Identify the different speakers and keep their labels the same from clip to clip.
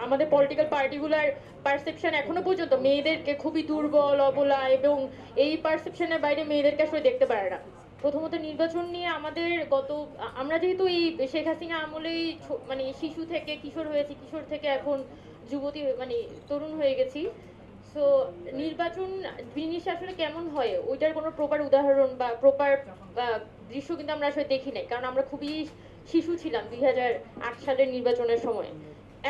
Speaker 1: আমাদের political পার্টিগুলার perception এখনো পর্যন্ত মেয়েদেরকে খুবই দুর্বল, অবলা, এবং এই পারসেপশনের বাইরে মেয়েদেরকে আসলে দেখতে পারে না। প্রথমত নির্বাচন নিয়ে আমাদের আমরা যেহেতু এই শেখ হাসিনা আমলেই মানে শিশু থেকে কিশোর হয়েছি, কিশোর থেকে এখন যুবতী মানে তরুণ হয়ে গেছি। সো নির্বাচন জিনিস আসলে কেমন হয় ওইটার কোনো প্রপার উদাহরণ বা প্রপার দৃশ্য কিন্তু আমরা আসলে দেখি নাই, কারণ আমরা খুবই শিশু ছিলাম 2008 সালের নির্বাচনের সময়।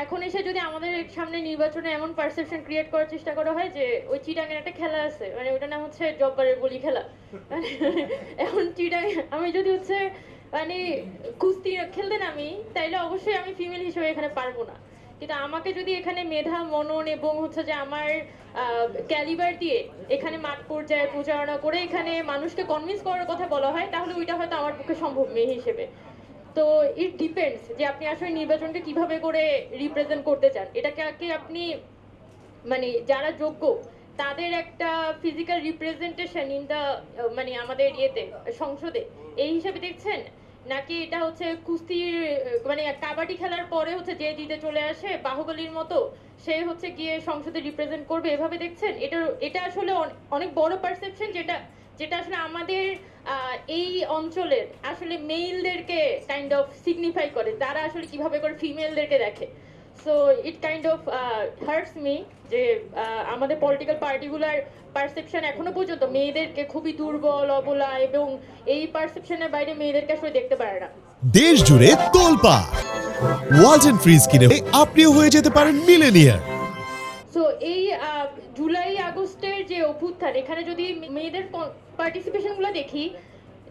Speaker 1: এখন এসে যদি আমাদের সামনে নির্বাচনে এমন পারসেপশন ক্রিয়েট করার চেষ্টা করা হয় যে ওই চিটাঙের একটা খেলা আছে, মানে ওটার নাম হচ্ছে জব্বারের বলি খেলা। মানে এখন চিটাং আমি যদি হচ্ছে মানে কুস্তি খেলতে নামি, তাইলে অবশ্যই আমি ফিমেল হিসেবে এখানে পারবো না। কিন্তু আমাকে যদি এখানে মেধা, মনন এবং হচ্ছে যে আমার ক্যালিবার দিয়ে এখানে মাঠ পর্যায়ে প্রচারণা করে এখানে মানুষকে কনভিন্স করার কথা বলা হয়, তাহলে ওইটা হয়তো আমার পক্ষে সম্ভব মেয়ে হিসেবে। তো ইট ডিপেন্ডস যে আপনি আসলে নির্বাচনকে কিভাবে করে রিপ্রেজেন্ট করতে চান। এটাকে কি আপনি মানে যারা যোগ্য তাদের একটা ফিজিক্যাল রিপ্রেজেন্টেশন ইন দা মানে আমাদের ইয়েতে সংসদে এই হিসাবে দেখছেন, নাকি এটা হচ্ছে কুস্তির মানে কাবাডি খেলার পরে হচ্ছে যে জিতে চলে আসে বাহুবলীর মতো সে হচ্ছে গিয়ে সংসদে রিপ্রেজেন্ট করবে, এভাবে দেখছেন? এটা আসলে অনেক বড় পারসেপশন, যেটা যেটা আসলে আমাদের এই অঞ্চলের আসলে মেইলদেরকে কাইন্ড অফ সিগনিফাই করে, তারা আসলে কিভাবে করে ফিমেলদেরকে দেখে। So it kind of hearts me যে আমাদের পলিটিক্যাল পার্টিগুলার পারসেপশন এখনো পর্যন্ত মেয়েদেরকে খুবই দুর্বল, অবলা, এবং এই পারসেপশনের বাইরে মেয়েদেরকে আসলে দেখতে পারে না।
Speaker 2: দেশ জুড়ে তোলপাড় ওয়ালটন ফ্রিজ কিনে আপনিও হয়ে যেতে পারেন মিলেনিয়ার।
Speaker 1: সো এই জুলাই আগস্টের যে অভ্যুত্থান, এখানে যদি মেয়েদের পার্টিসিপেশনগুলো দেখি,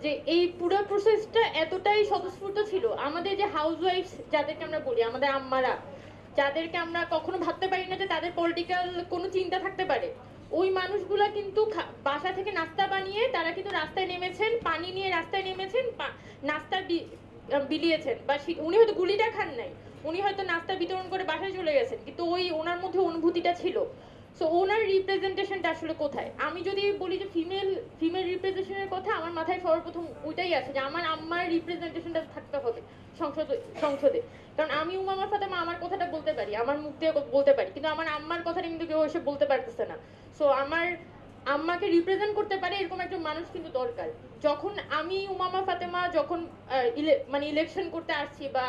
Speaker 1: যে এই পুরো প্রসেসটা এতটাই স্বতঃস্ফূর্ত ছিল। আমাদের যে হাউস ওয়াইফ যাদেরকে আমরা বলি, আমাদের আম্মারা, যাদেরকে আমরা কখনো ভাবতে পারি না যে তাদের পলিটিক্যাল কোনো চিন্তা থাকতে পারে, ওই মানুষগুলা কিন্তু বাসা থেকে নাস্তা বানিয়ে তারা কিন্তু রাস্তায় নেমেছেন, পানি নিয়ে রাস্তায় নেমেছেন, নাস্তা বিলিয়েছেন, বা উনি হয়তো গুলিটা খান নাই, উনি হয়তো নাস্তা বিতরণ করে বাসায় চলে গেছেন, কিন্তু ওই ওনার মধ্যে অনুভূতিটা ছিল। সো ওনার রিপ্রেজেন্টেশনটা আসলে কোথায়? আমি যদি বলি যে ফিমেল ফিমেল রিপ্রেজেন্টেশনের কথা, আমার মাথায় সর্বপ্রথম ওইটাই আছে যে আমার আম্মার রিপ্রেজেন্টেশনটা থাকতে হবে সংসদে। কারণ আমি উমামা ফাতেমা আমার কথাটা বলতে পারি, আমার মুখ দিয়ে বলতে পারি, কিন্তু আমার আম্মার কথাটা কিন্তু কেউ এসে বলতে পারতেছে না। সো আমার আম্মাকে রিপ্রেজেন্ট করতে পারে এরকম একজন মানুষ কিন্তু দরকার। যখন আমি উমামা ফাতেমা যখন মানে ইলেকশন করতে আসছি, বা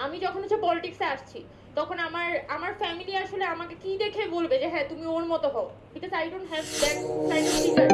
Speaker 1: আমি যখন হচ্ছে পলিটিক্সে আসছি, তখন আমার আমার ফ্যামিলি আসলে আমাকে কি দেখে বলবে যে হ্যাঁ তুমি ওর মতো হও, because I don't have that kind of figure.